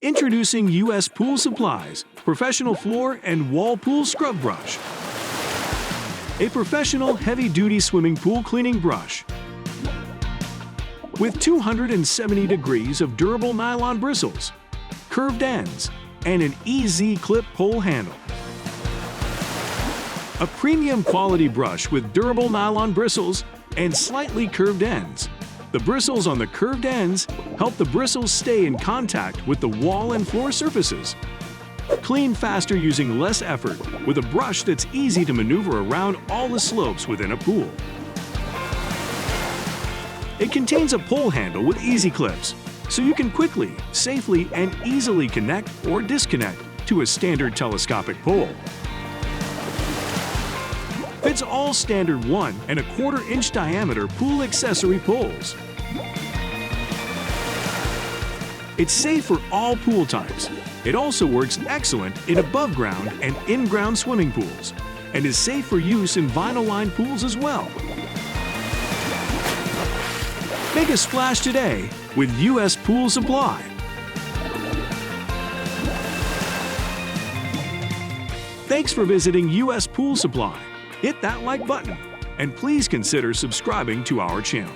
Introducing U.S. Pool Supplies Professional Floor and Wall Pool Scrub Brush. A professional heavy-duty swimming pool cleaning brush with 270 degrees of durable nylon bristles, curved ends, and an easy clip pole handle. A premium quality brush with durable nylon bristles and slightly curved ends. The bristles on the curved ends help the bristles stay in contact with the wall and floor surfaces. Clean faster using less effort with a brush that's easy to maneuver around all the slopes within a pool. It contains a pole handle with easy clips, so you can quickly, safely, and easily connect or disconnect to a standard telescopic pole. Fits all standard 1¼ inch diameter pool accessory poles. It's safe for all pool types. It also works excellent in above-ground and in-ground swimming pools, and is safe for use in vinyl-lined pools as well. Make a splash today with U.S. Pool Supply. Thanks for visiting U.S. Pool Supply. Hit that like button, and please consider subscribing to our channel.